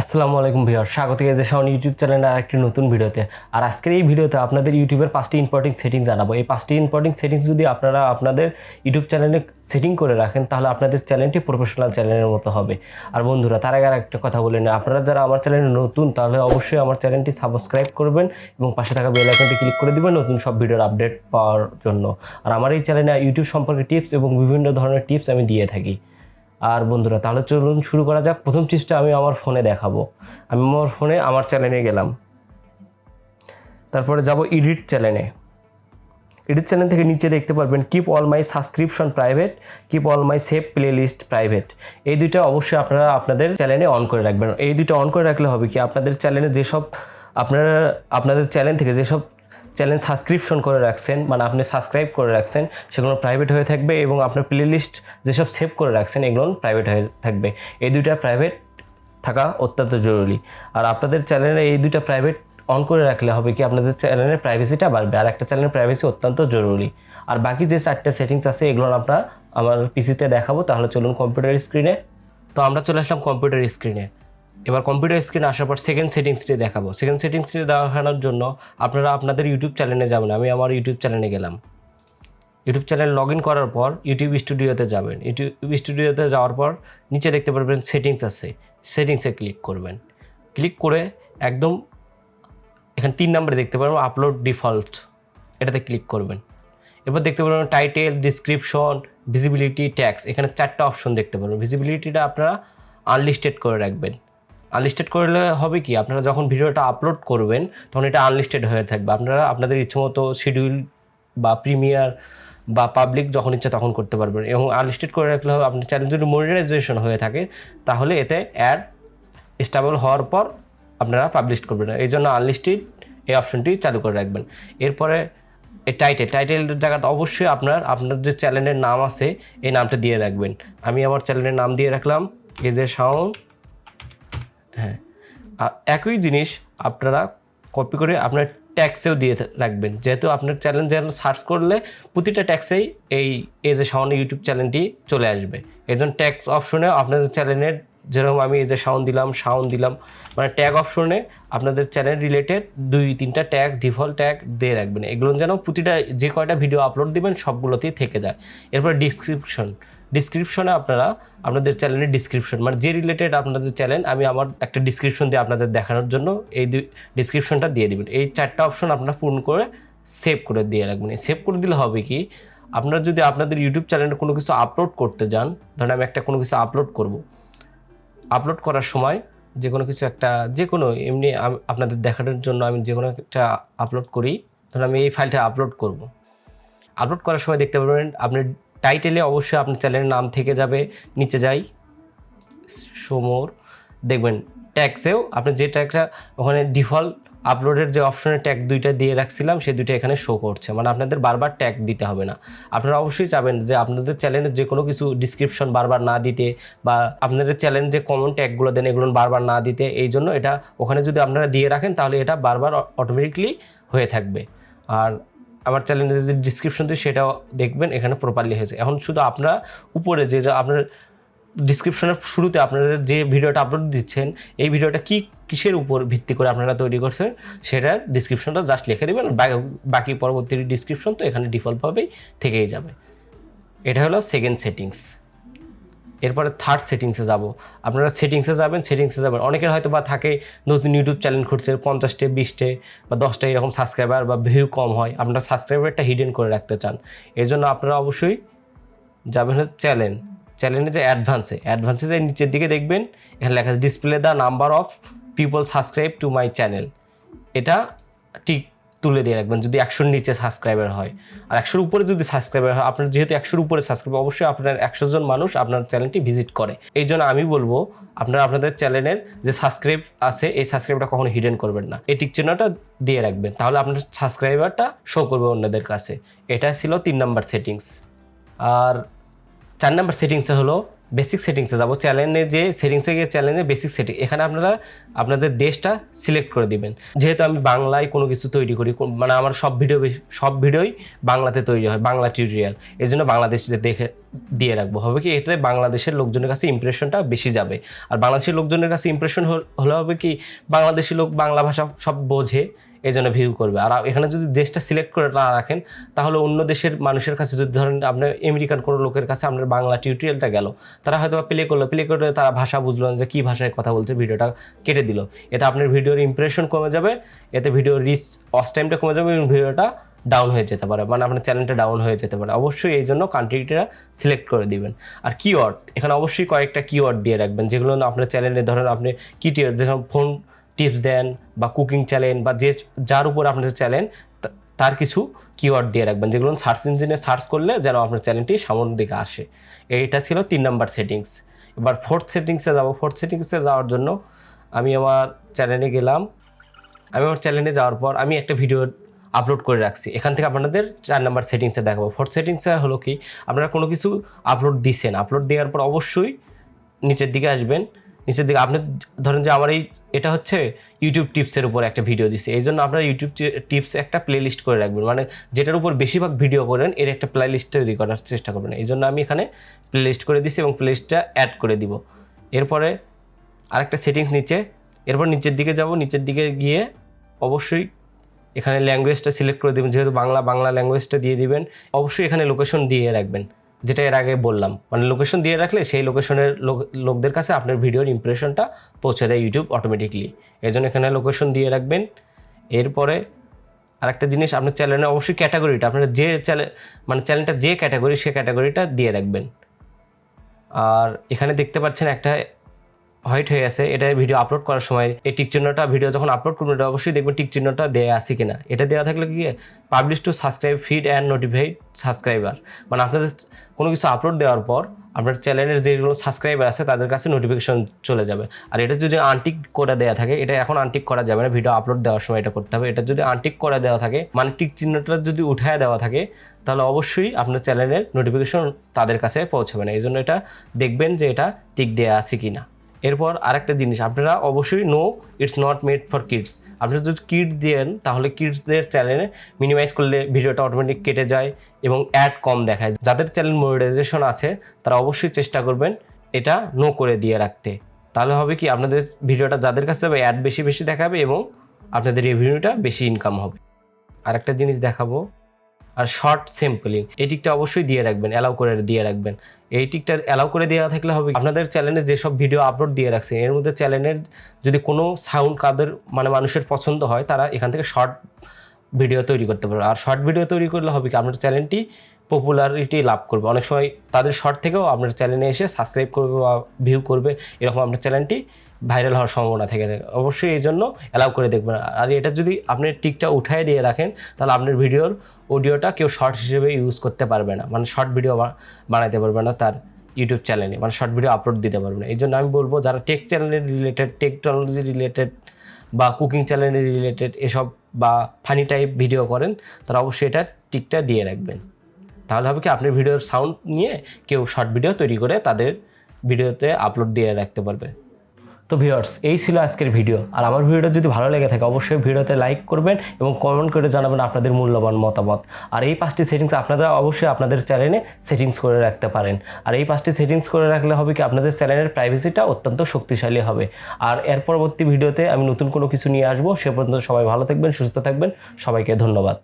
আসসালামু আলাইকুম ভিউয়ার, স্বাগত জানাই শাওন ইউটিউব চ্যানেলের আরেকটি নতুন ভিডিওতে। আর আজকের এই ভিডিওতে আপনাদের ইউটিউবের 5টি ইম্পর্টেন্ট সেটিংস জানাবো। এই 5টি ইম্পর্টেন্ট সেটিংস যদি আপনারা আপনাদের ইউটিউব চ্যানেলে সেটিং করে রাখেন তাহলে আপনাদের চ্যানেলটি প্রফেশনাল চ্যানেলের মতো হবে। আর বন্ধুরা, তার আগে একটা কথা বলে নিন, আপনারা যারা আমার চ্যানেলে নতুন তাহলে অবশ্যই আমার চ্যানেলটি সাবস্ক্রাইব করবেন এবং পাশে থাকা বেল আইকনটি ক্লিক করে দিবেন নতুন সব ভিডিওর আপডেট পাওয়ার জন্য। আর আমার এই চ্যানেলে ইউটিউব সম্পর্কে টিপস এবং বিভিন্ন ধরনের টিপস আমি দিয়ে থাকি। আর বন্ধুরা, তাহলে চলুন শুরু করা যাক। প্রথম টিপসটা আমি আমার ফোনে দেখাবো। আমি আমার ফোনে আমার চ্যানেলে গেলাম, তারপরে যাব এডিট চ্যানেলে। এডিট চ্যানেল থেকে নিচে দেখতে পারবেন keep all my subscription private, keep all my save playlist private. এই দুইটা অবশ্যই আপনারা আপনাদের চ্যানেলে অন করে রাখবেন। এই দুইটা অন করে রাখলে হবে কি, আপনাদের চ্যানেলে যেসব আপনাদের চ্যানেল থেকে যেসব চ্যানেল সাবস্ক্রিপশন করে রাখছেন, মানে আপনি সাবস্ক্রাইব করে রাখছেন, সেগুলো প্রাইভেট হয়ে থাকবে এবং আপনার প্লেলিস্ট যেসব সেভ করে রাখছেন এগুলো প্রাইভেট হয়ে থাকবে। এই দুইটা প্রাইভেট থাকা অত্যন্ত জরুরি। আর আপনাদের চ্যানেলে এই দুইটা প্রাইভেট অন করে রাখলে হবে কি, আপনাদের চ্যানেলের প্রাইভেসিটা বাড়বে। আর একটা চ্যানেলের প্রাইভেসি অত্যন্ত জরুরি। আর বাকি যে 4টা সেটিংস আছে এগুলো আমরা আমার পিসিতে দেখাবো। তাহলে চলুন কম্পিউটার স্ক্রিনে। তো আমরা চলে আসলাম কম্পিউটার স্ক্রিনে। এবার কম্পিউটার স্ক্রিনে আসার পর সেকেন্ড সেটিংসটি দেখাবো। সেকেন্ড সেটিংসটি দেখানোর জন্য আপনারা আপনাদের ইউটিউব চ্যানেলে যাবেন। আমি আমার ইউটিউব চ্যানেলে গেলাম। ইউটিউব চ্যানেল লগ ইন করার পর ইউটিউব স্টুডিওতে যাবেন। ইউটিউব স্টুডিওতে যাওয়ার পর নিচে দেখতে পারবেন সেটিংস আছে, সেটিংসে ক্লিক করবেন। ক্লিক করে একদম এখানে 3 নম্বরে দেখতে পারবেন আপলোড ডিফল্ট, এটাতে ক্লিক করবেন। এরপর দেখতে পারবেন টাইটেল, ডিসক্রিপশন, ভিজিবিলিটি, ট্যাক্স। এখানে 4টা অপশন দেখতে পারবেন। ভিজিবিলিটিটা আপনারা আনলিস্টেড করে রাখবেন। আনলিস্টেড করলে হবে কি, আপনারা যখন ভিডিওটা আপলোড করবেন তখন এটা আনলিস্টেড হয়ে থাকবে। আপনারা আপনাদের ইচ্ছেমতো শিডিউল বা প্রিমিয়ার বা পাবলিক যখন ইচ্ছা তখন করতে পারবেন। এবং আনলিস্টেড করে রাখলে হবে আপনার চ্যানেল যদি মনিটাইজেশন হয়ে থাকে তাহলে এতে অ্যাড স্টেবল হওয়ার পর আপনারা পাবলিশ করবেন। এই জন্য আনলিস্টেড এই অপশনটি চালু করে রাখবেন। এরপরে এই টাইটেলের জায়গাটা অবশ্যই আপনার যে চ্যানেলের নাম আছে এই নামটা দিয়ে রাখবেন। আমি আমার চ্যানেলের নাম দিয়ে রাখলাম শাওন। হ্যাঁ, একই জিনিস আপনারা কপি করে আপনার ট্যাক্সেও দিয়ে রাখবেন, যেহেতু আপনার চ্যানেল যেন সার্চ করলে প্রতিটা ট্যাক্সেই এই শাওন ইউটিউব চ্যানেলটি চলে আসবে। এই জন্য ট্যাক্স অপশনে আপনাদের চ্যানেলের যেরকম আমি শাওন দিলাম, মানে ট্যাগ অপশনে আপনাদের চ্যানেল রিলেটেড 2-3টা ট্যাগ, ডিফল্ট ট্যাগ দিয়ে রাখবেন। এগুলো যেন প্রতিটা যে কয়টা ভিডিও আপলোড দিবেন সবগুলোতেই থেকে যায়। এরপর ডিসক্রিপশনে আপনারা আপনাদের চ্যানেলের ডিসক্রিপশন, মানে যে রিলেটেড আপনাদের চ্যানেল, আমি আমার একটা ডিসক্রিপশন দিয়ে আপনাদের দেখানোর জন্য এই ডিসক্রিপশনটা দিয়ে দিবেন। এই 4টা অপশন আপনারা পূর্ণ করে সেভ করে দিয়ে রাখবেন। সেভ করে দিলে হবে কি, আপনারা যদি আপনাদের ইউটিউব চ্যানেলে কোনো কিছু আপলোড করতে যান, ধরেন আমি কোনো কিছু আপলোড করার সময় যে কোনো এমনি আপনাদের দেখানোর জন্য আমি যে কোনো একটা আপলোড করি, ধরুন আমি এই ফাইলটা আপলোড করার সময় দেখতে পারবেন আপনার টাইটেলে অবশ্যই আপনার চ্যানেলের নাম থেকে যাবে। নিচে যাই, সোমোর, দেখবেন ট্যাক্সেও আপনি যে ট্যাগটা ওখানে ডিফল্ট আপলোডের যে অপশনে ট্যাগ 2টা দিয়ে রাখছিলাম সেই 2টা এখানে শো করছে, মানে আপনাদের বারবার ট্যাগ দিতে হবে না। আপনারা অবশ্যই চাবেন যে আপনাদের চ্যানেলের যে কোনো কিছু ডিসক্রিপশন বারবার না দিতে, বা আপনাদের চ্যানেলের যে কমন ট্যাগগুলো দেন এগুলো বারবার না দিতে। এই জন্য এটা ওখানে যদি আপনারা দিয়ে রাখেন তাহলে এটা বারবার অটোমেটিকলি হয়ে থাকবে। আর আমার চ্যানেলের যে ডিসক্রিপশন দিয়ে সেটাও দেখবেন এখানে প্রপারলি হয়েছে। এখন শুধু আপনারা উপরে যে আপনার ডিসক্রিপশনের শুরুতে আপনারা যে ভিডিওটা আপলোড দিচ্ছেন এই ভিডিওটা কিসের উপর ভিত্তি করে আপনারা তৈরি করছেন সেটার ডিসক্রিপশনটা জাস্ট লিখে দেবেন। বাকি পরবর্তী ডিসক্রিপশন তো এখানে ডিফল্টভাবেই থেকেই যাবে। এটা হলো সেকেন্ড সেটিংস। এরপরে থার্ড সেটিংসে যাব। আপনারা সেটিংসে যাবেন। অনেকের হয়তো বা থাকে নতুন ইউটিউব চ্যানেল খুঁজছে, 50টে 20টে বা 10টা এরকম সাবস্ক্রাইবার বা ভিউ কম হয়, আপনারা সাবস্ক্রাইবারটা হিডেন করে রাখতে চান। এই জন্য আপনারা অবশ্যই যাবেন চ্যানেলে যে অ্যাডভান্সে যে নিচের দিকে দেখবেন এখানে লেখা আছে display the number of people subscribe to my channel. এটা ঠিক তুলে দিয়ে রাখবেন যদি 100-র নিচে সাবস্ক্রাইবার হয়। আর 100-র উপরে যদি সাবস্ক্রাইবার হয়, আপনার যেহেতু 100-র উপরে সাবস্ক্রাইবার, অবশ্যই আপনার 100 জন মানুষ আপনার চ্যানেলটি ভিজিট করে। এই জন্য আমি বলবো আপনারা আপনাদের চ্যানেলের যে সাবস্ক্রাইব আছে এই সাবস্ক্রাইবটা কখনো হিডেন করবেন না, এই টিক চিহ্নটা দিয়ে রাখবেন, তাহলে আপনার সাবস্ক্রাইবারটা শো করবে অন্যদের কাছে। এটা ছিল 3 নম্বর সেটিংস। আর 4 নম্বর সেটিংসে হলো বেসিক সেটিংসে যাব, চ্যানেলে যে সেটিংসে গিয়ে চ্যানেলে বেসিক সেটিং, এখানে আপনারা আপনাদের দেশটা সিলেক্ট করে দিবেন। যেহেতু আমি বাংলায় কোনো কিছু তৈরি করি, মানে আমার সব ভিডিওই বাংলাতে তৈরি হয়, বাংলা টিউটোরিয়াল, এই জন্য বাংলাদেশে দেখে দিয়ে রাখবো। হবে কি, এতে বাংলাদেশের লোকজনের কাছে ইমপ্রেশনটা বেশি যাবে। আর বাংলাদেশের লোকজনের কাছে ইমপ্রেশন হলে হবে কি, বাংলাদেশি লোক বাংলা ভাষা সব বোঝে, এই জন্য ভিউ করবে। আর এখানে যদি দেশটা সিলেক্ট করে না রাখেন, তাহলে অন্য দেশের মানুষের কাছে, যদি ধরেন আপনার আমেরিকান কোনো লোকের কাছে আপনার বাংলা টিউটোরিয়ালটা গেল, তারা হয়তো প্লে করে তারা ভাষা বুঝলো না যে কী ভাষায় কথা বলছে, ভিডিওটা কেটে দিল। এতে আপনার ভিডিওর ইমপ্রেশন কমে যাবে, এতে ভিডিওর রিচ ওয়াচ টাইমটা কমে যাবে এবং ভিডিওটা ডাউন হয়ে যেতে পারে, মানে আপনার চ্যানেলটা ডাউন হয়ে যেতে পারে। অবশ্যই এই জন্য কান্ট্রিটা সিলেক্ট করে দিবেন। আর কিওয়ার্ড, এখানে অবশ্যই কয়েকটা কিওয়ার্ড দিয়ে রাখবেন, যেগুলো আপনার চ্যানেলে ধরেন আপনি কি যেমন ফোন টিপস দেন বা কুকিং চ্যানেল বা যার উপর আপনার চ্যানেল, তার কিছু কিওয়ার্ড দিয়ে রাখবেন, যেগুলো সার্চ ইঞ্জিনে সার্চ করলে যেন আপনার চ্যানেলটি সামনের দিকে আসে। এইটা ছিল 3 নম্বর সেটিংস। এবার 4th সেটিংসে যাব। 4th সেটিংসে যাওয়ার জন্য আমি আমার চ্যানেলে গেলাম। আমি আমার চ্যানেলে যাওয়ার পর আমি একটা ভিডিও আপলোড করে রাখছি, এখান থেকে আপনাদের 4 নম্বর সেটিংসে দেখাবো। 4th সেটিংসে হলো কি, আপনারা কোনো কিছু আপলোড দিছেন, আপলোড দেওয়ার পর অবশ্যই নিচের দিকে আসবেন। নিচের দিকে আপনি ধরেন যে আমার এটা হচ্ছে ইউটিউব টিপসের উপর একটা ভিডিও দিচ্ছে, এই জন্য আপনারা ইউটিউব টিপস একটা প্লে লিস্ট করে রাখবেন, মানে যেটার উপর বেশিরভাগ ভিডিও করেন এর একটা প্লে লিস্ট তৈরি করার চেষ্টা করবেন। এই জন্য আমি এখানে প্লে লিস্ট করে দিচ্ছি এবং প্লে লিস্টটা অ্যাড করে দিব। এরপরে আরেকটা সেটিংস এরপর নিচের দিকে যাব। নিচের দিকে গিয়ে অবশ্যই এখানে ল্যাঙ্গুয়েজটা সিলেক্ট করে দেবেন, যেহেতু বাংলা ল্যাঙ্গুয়েজটা দিয়ে দিবেন। অবশ্যই এখানে লোকেশন দিয়ে রাখবেন, যেটা এর আগে বললাম, মানে লোকেশন দিয়ে রাখলে সেই লোকেশনের লোকদের কাছে আপনার ভিডিওর ইমপ্রেশনটা পৌঁছে দেয় ইউটিউব অটোমেটিকলি। এই জন্য এখানে লোকেশন দিয়ে রাখবেন। এরপরে আরেকটা জিনিস, আপনার চ্যানেলে অবশ্যই ক্যাটাগরিটা, আপনার যে চ্যানেলটা যে ক্যাটাগরি, সে ক্যাটাগরিটা দিয়ে রাখবেন। আর এখানে দেখতে পাচ্ছেন একটা হোয়াইট হয়ে আছে, এটা ভিডিও আপলোড করার সময় এই টিক চিহ্নটা, ভিডিও যখন আপলোড করবেন এটা অবশ্যই দেখবেন টিক চিহ্নটা দেওয়া আছে কিনা। এটা দেওয়া থাকলে কি, publish to subscribe feed and notified subscriber, মানে আপনাদের কোনো কিছু আপলোড দেওয়ার পর আপনার চ্যানেলের যেগুলো সাবস্ক্রাইবার আছে তাদের কাছে নোটিফিকেশন চলে যাবে। আর এটা যদি আনটিক করে দেওয়া থাকে, এটা এখন আনটিক করা যাবে না, ভিডিও আপলোড দেওয়ার সময় এটা করতে হবে। এটা যদি আনটিক করে দেওয়া থাকে, মানে টিক চিহ্নটা যদি উঠায় দেওয়া থাকে, তাহলে অবশ্যই আপনার চ্যানেলের নোটিফিকেশন তাদের কাছে পৌঁছাবে না। এই জন্য এটা দেখবেন যে এটা টিক দেওয়া আছে কি না। এরপর আরেকটা জিনিস, আপনারা অবশ্যই no it's not made for kids, আপনি যদি কিডস দেন তাহলে কিডসদের চ্যানেলে মিনিমাইজ করলে ভিডিওটা অটোমেটিক কেটে যায় এবং অ্যাড কম দেখায়। যাদের চ্যানেল মনিটাইজেশন আছে তারা অবশ্যই চেষ্টা করবেন এটা নো করে দিয়ে রাখতে, তাহলে হবে কি, আপনাদের ভিডিওটা যাদের কাছে যাবে অ্যাড বেশি দেখাবে এবং আপনাদের রেভিনিউটা বেশি ইনকাম হবে। আরেকটা জিনিস দেখাবো, আর শর্ট স্যাম্পলিং, এই টিকটা অবশ্যই দিয়ে রাখবেন, অ্যালাউ করে দিয়ে রাখবেন। এই টিকটা অ্যালাউ করে দেওয়া থাকলে হবে আপনাদের চ্যানেলে যেসব ভিডিও আপলোড দিয়ে রাখছেন এর মধ্যে চ্যানেলের যদি কোনো সাউন্ড কাদের মানে মানুষের পছন্দ হয়, তারা এখান থেকে শর্ট ভিডিও তৈরি করতে পারবে। আর শর্ট ভিডিও তৈরি করলে হবে কি, আপনার চ্যানেলটি পপুলারিটি লাভ করবে। অনেক সময় তাদের শর্ট থেকেও আপনার চ্যানেলে এসে সাবস্ক্রাইব করবে বা ভিউ করবে, এরকম আপনার চ্যানেলটি ভাইরাল হওয়ার সম্ভাবনা থেকে থাকে। অবশ্যই এই জন্য অ্যালাউ করে দেখবেন। আর এটা যদি আপনি টিকটা উঠায় দিয়ে রাখেন, তাহলে আপনার ভিডিওর অডিওটা কেউ শর্ট হিসেবে ইউজ করতে পারবে না, মানে শর্ট ভিডিও বানাইতে পারবে না তার ইউটিউব চ্যানেলে, মানে শর্ট ভিডিও আপলোড দিতে পারবে না। এই জন্য আমি বলবো যারা টেক চ্যানেলের রিলেটেড, টেকনোলজি রিলেটেড বা কুকিং চ্যানেলের রিলেটেড এসব বা ফানি টাইপ ভিডিও করেন, তারা অবশ্যই এটা টিকটা দিয়ে রাখবেন। তাহলে হবে কি, আপনার ভিডিওর সাউন্ড নিয়ে কেউ শর্ট ভিডিও তৈরি করে তাদের ভিডিওতে আপলোড দিয়ে রাখতে পারবে। তো ভিউয়ার্স, এই ছিল আজকের ভিডিও। আর আমার ভিডিওটা যদি ভালো লেগে থাকে অবশ্যই ভিডিওতে লাইক করবেন এবং কমেন্ট করে জানাবেন আপনাদের মূল্যবান মতামত। আর এই 5টি সেটিংস আপনারা অবশ্যই আপনাদের চ্যানেলে সেটিংস করে রাখতে পারেন। আর এই 5টি সেটিংস করে রাখলে হবে কি, আপনাদের চ্যানেলের প্রাইভেসিটা অত্যন্ত শক্তিশালী হবে। আর এর পরবর্তী ভিডিওতে আমি নতুন কোনো কিছু নিয়ে আসবো। সে পর্যন্ত সবাই ভালো থাকবেন, সুস্থ থাকবেন। সবাইকে ধন্যবাদ।